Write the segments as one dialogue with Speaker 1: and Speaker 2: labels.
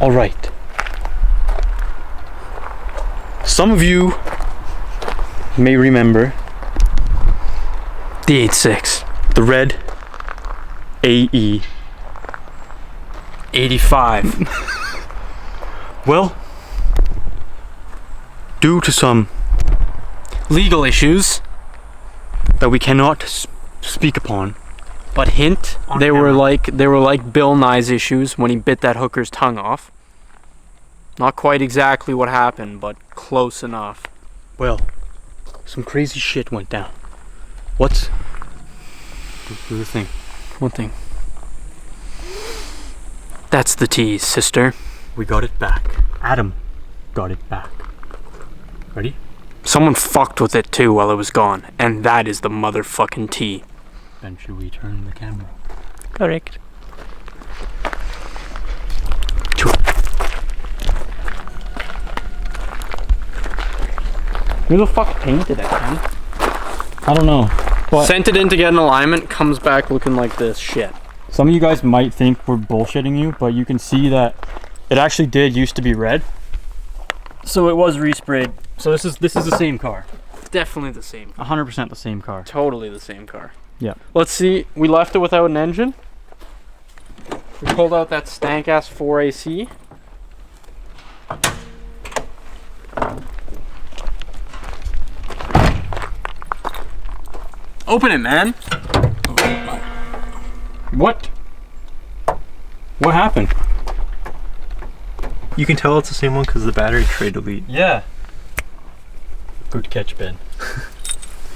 Speaker 1: Alright. Some of you may remember
Speaker 2: the AE86.
Speaker 1: The red AE85. Well, due to some
Speaker 2: legal issues
Speaker 1: that we cannot speak upon,
Speaker 2: but hint, they were like Bill Nye's issues when he bit that hooker's tongue off. Not quite exactly what happened, but close enough.
Speaker 1: Well, some crazy shit went down. What's the thing?
Speaker 2: What thing? That's the tease, sister.
Speaker 1: We got it back. Adam got it back. Ready?
Speaker 2: Someone fucked with it too while it was gone, and that is the motherfucking tea.
Speaker 1: Then should we turn the camera?
Speaker 2: Correct. Who the fuck painted it, man?
Speaker 1: I don't know. But
Speaker 2: sent it in to get an alignment, comes back looking like this shit.
Speaker 1: Some of you guys might think we're bullshitting you, but you can see that it actually did used to be red. So it was resprayed. So this is the same car.
Speaker 2: Definitely the same.
Speaker 1: 100% the same car.
Speaker 2: Totally the same car.
Speaker 1: Yeah.
Speaker 2: Let's see. We left it without an engine. We pulled out that stank ass 4AC. Open it, man.
Speaker 1: What? What happened?
Speaker 3: You can tell it's the same one because the battery tray delete.
Speaker 1: Yeah. Good catch, Ben.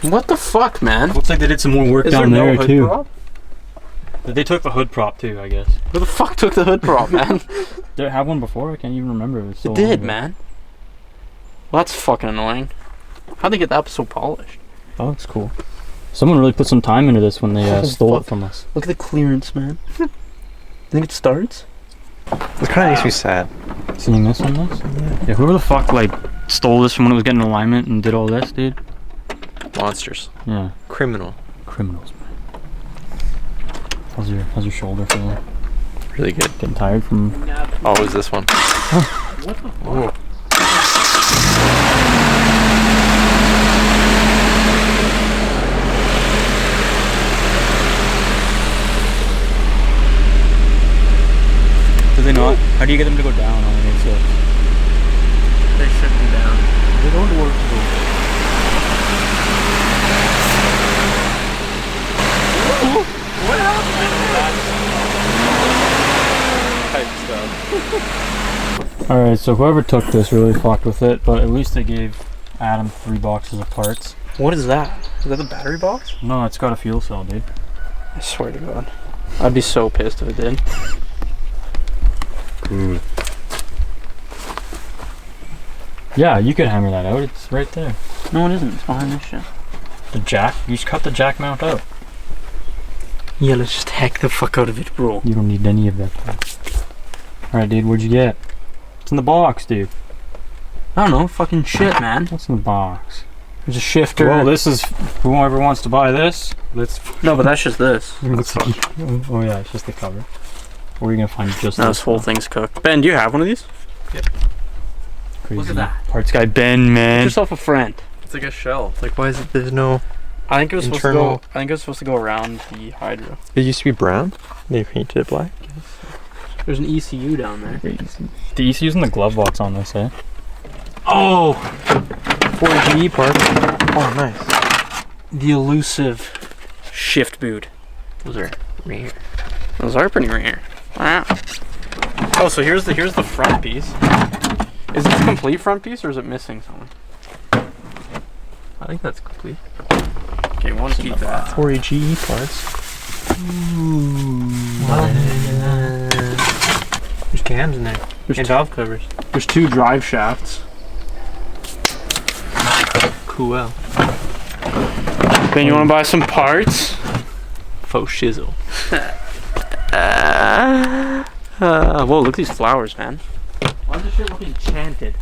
Speaker 2: What the fuck, man?
Speaker 1: Looks like they did some more work down there
Speaker 2: hood
Speaker 1: too.
Speaker 2: Prop?
Speaker 1: They took the hood prop too, I guess.
Speaker 2: Who the fuck took the hood prop, man?
Speaker 1: Did it have one before? I can't even remember. It was so
Speaker 2: It did,
Speaker 1: long ago.
Speaker 2: man. Well, that's fucking annoying. How'd they get that so polished?
Speaker 1: Oh, that's cool. Someone really put some time into this when they stole it from us.
Speaker 2: Look at the clearance, man. Think it starts?
Speaker 3: It kind of makes me sad.
Speaker 1: Seeing this on this? Yeah, whoever the fuck like stole this from when it was getting alignment and did all this, dude.
Speaker 3: Monsters.
Speaker 1: Yeah.
Speaker 3: Criminal.
Speaker 1: Criminals, man. How's your shoulder feeling?
Speaker 3: Really good.
Speaker 1: Getting tired from...
Speaker 3: Oh, it was this one.
Speaker 2: What the fuck?
Speaker 3: Oh.
Speaker 1: Do they not? How do you get them to go down on an A6?
Speaker 2: They should be down.
Speaker 1: They don't work though.
Speaker 2: What happened?
Speaker 3: Type stuff.
Speaker 1: Alright, so whoever took this really fucked with it, but at least they gave Adam 3 boxes of parts.
Speaker 2: What is that? Is that the battery box?
Speaker 1: No, it's got a fuel cell, dude.
Speaker 2: I swear to God. I'd be so pissed if it did.
Speaker 1: Yeah, you could hammer that out. It's right there.
Speaker 2: No, it isn't. It's behind this shit.
Speaker 1: The jack? You just cut the jack mount out.
Speaker 2: Yeah, let's just hack the fuck out of it, bro.
Speaker 1: You don't need any of that. Alright, dude, what'd you get? It's in the box, dude.
Speaker 2: I don't know. Fucking shit, man.
Speaker 1: What's in the box?
Speaker 2: There's a shifter.
Speaker 1: Well, this is... Whoever wants to buy this, let's...
Speaker 2: No, but that's just this.
Speaker 1: Oh yeah, it's just the cover. Or are you gonna find just
Speaker 2: No,
Speaker 1: this
Speaker 2: this whole thing's cooked. Ben, do you have one of these?
Speaker 3: Yep.
Speaker 1: crazy
Speaker 2: Look at that.
Speaker 1: parts guy Ben, man.
Speaker 2: Get yourself a friend.
Speaker 3: It's like a shell. Like, why is it? There's no.
Speaker 2: I think it was
Speaker 3: Internal-
Speaker 2: supposed to go. I think it was supposed to go around the hydro.
Speaker 3: It used to be brown. They painted it black.
Speaker 2: There's an ECU down there.
Speaker 1: The ECU's in the glove box on this, eh?
Speaker 2: Oh,
Speaker 3: 4G part. Oh, nice.
Speaker 2: the elusive shift boot.
Speaker 3: Those are right here.
Speaker 2: Those are pretty rare. Wow. Oh, so here's the front piece. Is this a complete front piece or is it missing something?
Speaker 3: I think that's complete.
Speaker 2: Okay, we'll keep that.
Speaker 3: 4AGE parts. There's cams in there.
Speaker 2: There's
Speaker 3: And valve covers.
Speaker 2: There's 2 drive shafts.
Speaker 3: Cool.
Speaker 2: Ben, you want to buy some parts?
Speaker 3: Faux shizzle.
Speaker 2: Whoa, look at these flowers, man. Why does this shit look enchanted?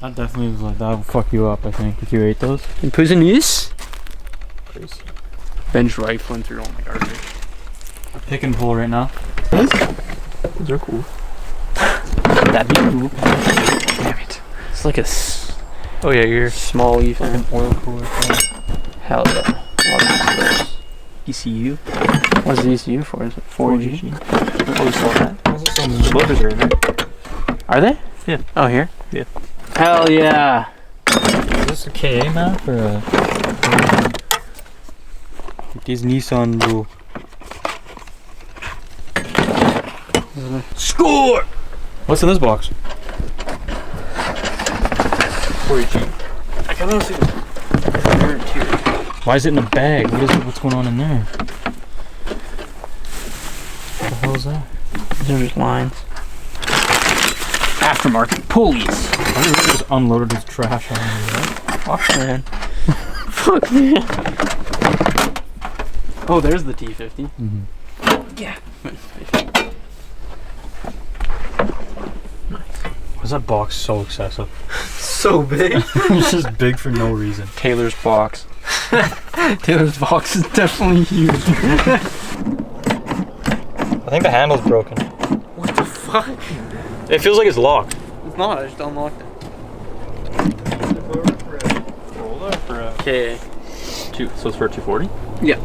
Speaker 1: That definitely was like, that would fuck you up, I think, if you ate those.
Speaker 2: And poisonous?
Speaker 3: Crazy.
Speaker 2: Ben's rifling through all my garbage.
Speaker 1: Pick and pull right now.
Speaker 3: Those are cool.
Speaker 2: That'd be cool. Damn it. It's like a
Speaker 3: Oh yeah, you're
Speaker 2: small even.
Speaker 3: oil cooler.
Speaker 2: Hell yeah.
Speaker 3: ECU.
Speaker 2: What's the ECU for? Is it 4G?
Speaker 3: Oh, we saw that. Some motors are in there.
Speaker 2: Are they?
Speaker 3: Yeah.
Speaker 2: Oh, here?
Speaker 3: Yeah.
Speaker 2: Hell yeah.
Speaker 1: Is this a KA map or a... This Nissan bro. Score! What's in this box?
Speaker 3: 4G.
Speaker 2: I can only see the interior.
Speaker 1: Why is it in a bag? What is it? What's going on in there? What the hell is that?
Speaker 2: These are just lines. Aftermarket pulleys.
Speaker 1: I really just unloaded his trash on me, right?
Speaker 2: Fuck, man. Fuck, man. Oh, there's the T50.
Speaker 1: Mm-hmm.
Speaker 2: Yeah.
Speaker 1: Why is that box so excessive?
Speaker 3: So big.
Speaker 1: It's just big for no reason.
Speaker 2: Taylor's box. Taylor's box is definitely huge.
Speaker 1: I think the handle's broken.
Speaker 2: What the fuck?
Speaker 1: It feels like it's locked.
Speaker 2: It's not, I just unlocked it. Okay.
Speaker 3: So it's for 240?
Speaker 2: Yeah.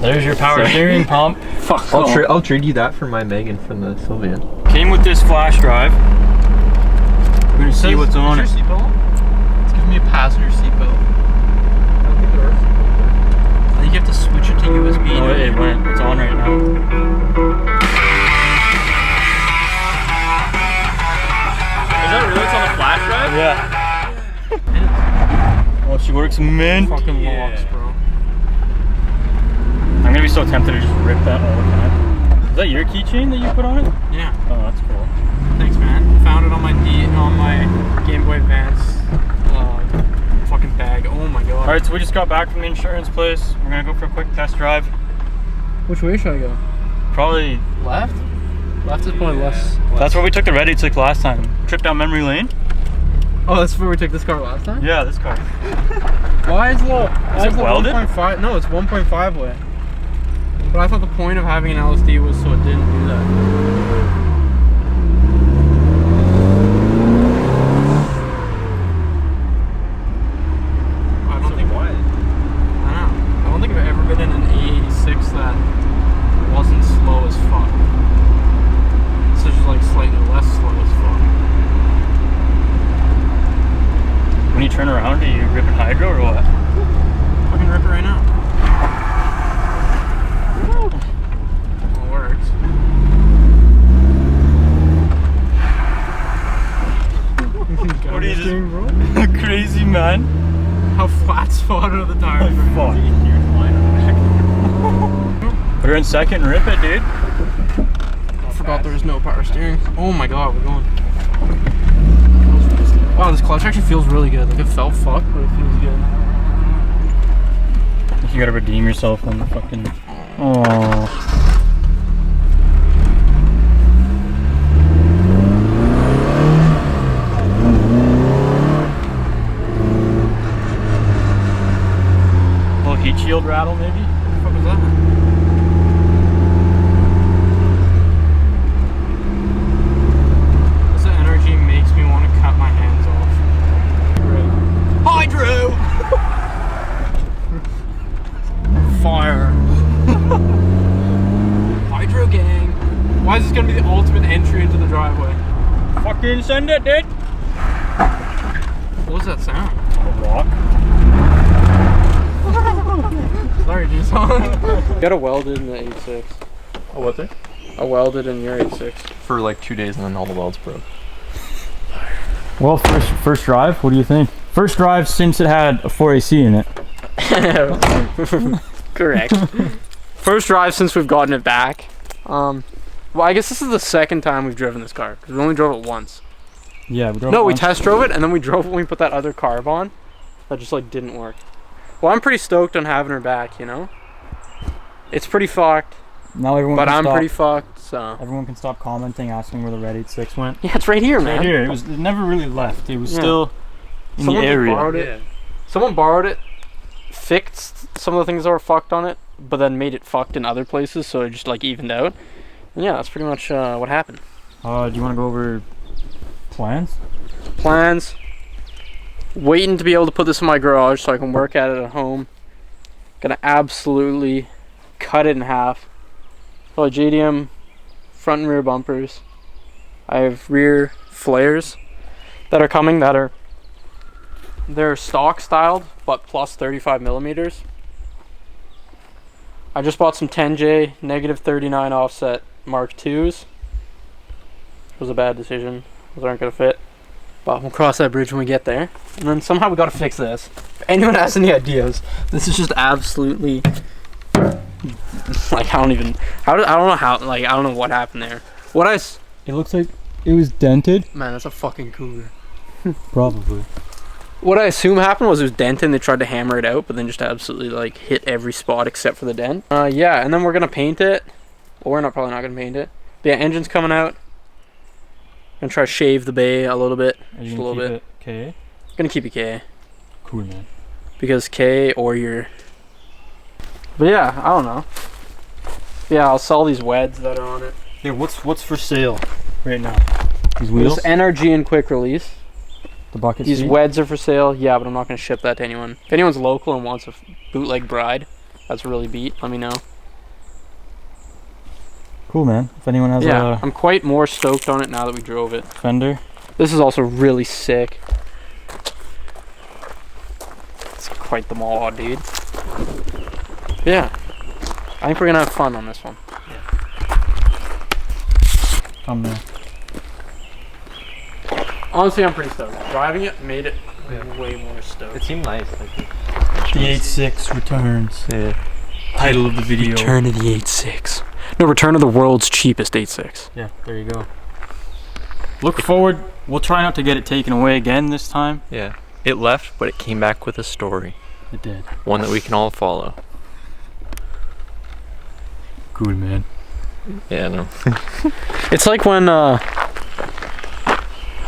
Speaker 1: There's your power steering pump.
Speaker 2: Fuck.
Speaker 3: I'll trade you that for my Megan from the Sylvia.
Speaker 1: Came with this flash drive. We're gonna see what's on it.
Speaker 3: Is your seatbelt? It's giving me a passenger seatbelt. I don't think there are seatbelts there.
Speaker 2: I think you have to switch it to USB.
Speaker 1: Oh, it went. It's on right now.
Speaker 2: Is that really? It's on the flash drive?
Speaker 1: Yeah. Well, she works mint.
Speaker 2: Fucking locks, bro.
Speaker 1: I'm gonna be so tempted to just rip that all the time. Is that your keychain that you put on it?
Speaker 2: Yeah.
Speaker 1: Oh, that's cool.
Speaker 2: Thanks, man. Found it on my Game Boy Advance fucking bag. Oh my god.
Speaker 1: All right, so we just got back from the insurance place. We're gonna go for a quick test drive.
Speaker 2: Which way should I go?
Speaker 1: Probably.
Speaker 2: Left? Left is probably less.
Speaker 1: That's where we took the Red 86 last time. Trip down memory lane.
Speaker 2: Oh, that's where we took this car last time?
Speaker 1: Yeah, this car.
Speaker 2: Why is the
Speaker 1: it welded?
Speaker 2: 1.5? No, it's 1.5 way. But I thought the point of having an LSD was so it didn't do that. I don't think why. I don't think I've ever been in an AE86 that wasn't slow as fuck. This is just like slightly less slow as fuck.
Speaker 1: When you turn around, are you ripping hydro or what?
Speaker 2: I can rip it right now. Well, it works.
Speaker 1: What are you doing, bro? Crazy man.
Speaker 2: How flat spotted are the tires?
Speaker 1: Fuck. Put her in second and rip it, dude.
Speaker 2: I forgot there was no power steering. Oh my god, we're going. Wow, this clutch actually feels really good. Like it felt fucked, but it feels good.
Speaker 1: You gotta redeem yourself on the fucking. Oh. Little heat shield rattle, maybe?
Speaker 2: What the fuck was that? This energy makes me want to cut my hands off. Hydro! Fire. Hydro gang. Why is this gonna be the ultimate entry into the driveway?
Speaker 1: Fucking send it, dude!
Speaker 2: What was that sound?
Speaker 1: A rock.
Speaker 2: Sorry, G-Song. You got a welded in the 86.
Speaker 3: Oh, what there?
Speaker 2: A welded in your 86.
Speaker 3: For like 2 days and then all the welds broke.
Speaker 1: Well, first drive, what do you think? First drive since it had a 4AC in it.
Speaker 2: Correct. First drive since we've gotten it back. Well, I guess this is the second time we've driven this car because we only drove it once.
Speaker 1: Yeah, we drove
Speaker 2: No,
Speaker 1: it
Speaker 2: we
Speaker 1: once.
Speaker 2: test drove it and then we drove it when we put that other carb on. That just like didn't work. Well, I'm pretty stoked on having her back. You know, it's pretty fucked,
Speaker 1: Now everyone.
Speaker 2: but
Speaker 1: can
Speaker 2: I'm
Speaker 1: stop,
Speaker 2: pretty fucked. So
Speaker 1: Everyone can stop commenting, asking where the Red 86 went.
Speaker 2: yeah, it's right here, man.
Speaker 1: Right here. It never really left. It was still in
Speaker 2: Someone
Speaker 1: the area.
Speaker 2: borrowed it. Someone borrowed it, fixed some of the things that were fucked on it, but then made it fucked in other places, so it just like evened out. And yeah, that's pretty much what happened.
Speaker 1: Do you want to go over plans?
Speaker 2: Plans. Waiting to be able to put this in my garage so I can work at it at home. Gonna absolutely cut it in half. Well, JDM front and rear bumpers. I have rear flares that are coming they're stock styled but plus 35 millimeters. I just bought some 10J negative 39 offset Mark IIs. It was a bad decision. Those aren't gonna fit. But we'll cross that bridge when we get there. And then somehow we gotta fix this. If anyone has any ideas, this is just absolutely like I don't know what happened there.
Speaker 1: It looks like it was dented.
Speaker 2: Man, that's a fucking cooler.
Speaker 1: Probably.
Speaker 2: What I assume happened was it was dented and they tried to hammer it out, but then just absolutely like hit every spot except for the dent. Yeah, and then we're gonna paint it. Well, we're probably not gonna paint it. But yeah, engine's coming out. Gonna try to shave the bay a little bit. Just a little bit.
Speaker 1: K?
Speaker 2: Gonna keep it K.
Speaker 1: Cool, man.
Speaker 2: Because K or your... But yeah, I don't know. Yeah, I'll sell these weds that are on it.
Speaker 1: Yeah, what's for sale right now? These wheels?
Speaker 2: This NRG and quick release.
Speaker 1: The bucket
Speaker 2: These
Speaker 1: seat?
Speaker 2: weds are for sale. Yeah, but I'm not gonna ship that to anyone. If anyone's local and wants a bootleg bride, that's really beat, let me know.
Speaker 1: Cool, man. If anyone has a
Speaker 2: I'm quite more stoked on it now that we drove it.
Speaker 1: Fender.
Speaker 2: This is also really sick. It's quite the mod, dude. Yeah. I think we're gonna have fun on this one.
Speaker 1: Come there.
Speaker 2: Honestly, I'm pretty stoked. Driving it made it way more stoked.
Speaker 3: It seemed nice. Like
Speaker 1: The 86 returns.
Speaker 3: yeah.
Speaker 1: Title of the video.
Speaker 2: Return of the 86. No, return of the world's cheapest 86.
Speaker 1: Yeah, there you go. Look forward. We'll try not to get it taken away again this time.
Speaker 3: Yeah. It left, but it came back with a story.
Speaker 1: It did.
Speaker 3: One that we can all follow.
Speaker 1: Cool, man.
Speaker 3: Yeah, no.
Speaker 2: It's like when, I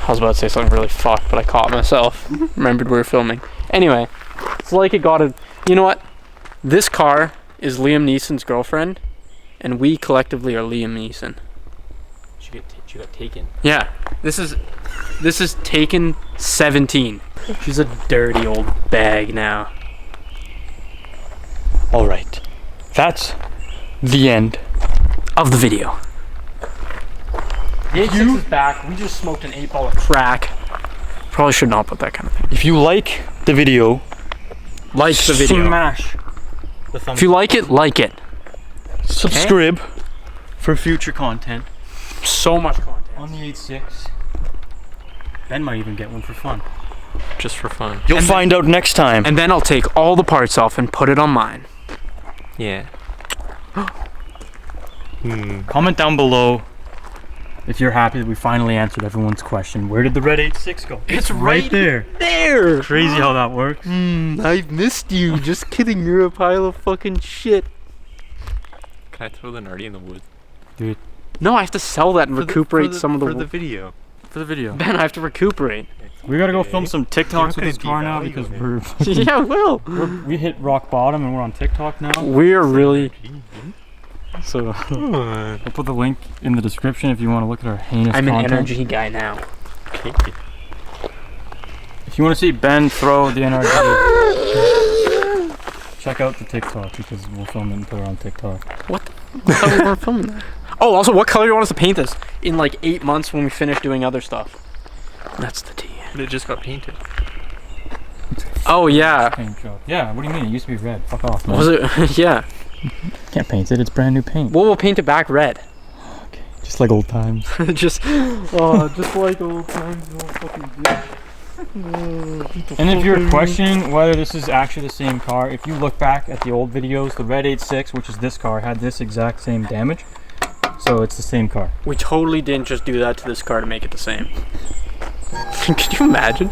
Speaker 2: was about to say something really fucked, but I caught myself. Remembered we were filming. Anyway, it's like it got a... You know what? This car is Liam Neeson's girlfriend, and we collectively are Liam Neeson.
Speaker 3: She got taken.
Speaker 2: Yeah, this is Taken 17. She's a dirty old bag now.
Speaker 1: All right. That's the end
Speaker 2: Of the video. The 86 is back. We just smoked an 8 ball of crack. Probably should not put that kind of thing.
Speaker 1: If you like the video,
Speaker 2: Like the video.
Speaker 1: smash the thumbs
Speaker 2: If you like it, like it.
Speaker 1: subscribe for future content
Speaker 2: So much content.
Speaker 1: on the 86. Ben might even get one for fun.
Speaker 3: Just for fun.
Speaker 1: You'll find out next time.
Speaker 2: And then I'll take all the parts off and put it on mine.
Speaker 3: Yeah.
Speaker 1: Comment down below if you're happy that we finally answered everyone's question. Where did the red 86 go?
Speaker 2: It's
Speaker 1: right there.
Speaker 2: There.
Speaker 1: Crazy how that works.
Speaker 2: I've missed you. Just kidding. You're a pile of fucking shit.
Speaker 3: Can I throw the Nardi in the woods?
Speaker 1: Dude,
Speaker 2: No, I have to sell that and recuperate some of the...
Speaker 3: for the video.
Speaker 1: for the video.
Speaker 2: Ben, I have to recuperate.
Speaker 1: We gotta go film some TikToks with
Speaker 3: gonna
Speaker 1: this car now
Speaker 3: devalue
Speaker 1: because
Speaker 3: it.
Speaker 2: Yeah, well.
Speaker 1: we hit rock bottom and we're on TikTok now.
Speaker 2: We're really...
Speaker 1: So I'll put the link in the description if you want to look at our heinous
Speaker 2: I'm
Speaker 1: content.
Speaker 2: an energy guy now.
Speaker 3: Okay.
Speaker 1: If you want to see Ben throw the NRG, check out the TikTok because we'll film it and put it on TikTok.
Speaker 2: What? I thought we weren't filming that. Oh, also, what color do you want us to paint this? In like 8 months when we finish doing other stuff. That's the tea.
Speaker 3: But it just got painted.
Speaker 2: Oh, yeah.
Speaker 1: Paint job. Yeah, what do you mean? It used to be red. Fuck off, man.
Speaker 2: Was it? Yeah.
Speaker 1: Can't paint it. It's brand new paint.
Speaker 2: Well, we'll paint it back red.
Speaker 1: Okay. Just like old times.
Speaker 2: just like old times.
Speaker 1: And if you're questioning whether this is actually the same car, if you look back at the old videos, the red 86, which is this car, had this exact same damage. So it's the same car.
Speaker 2: We totally didn't just do that to this car to make it the same. Could you imagine?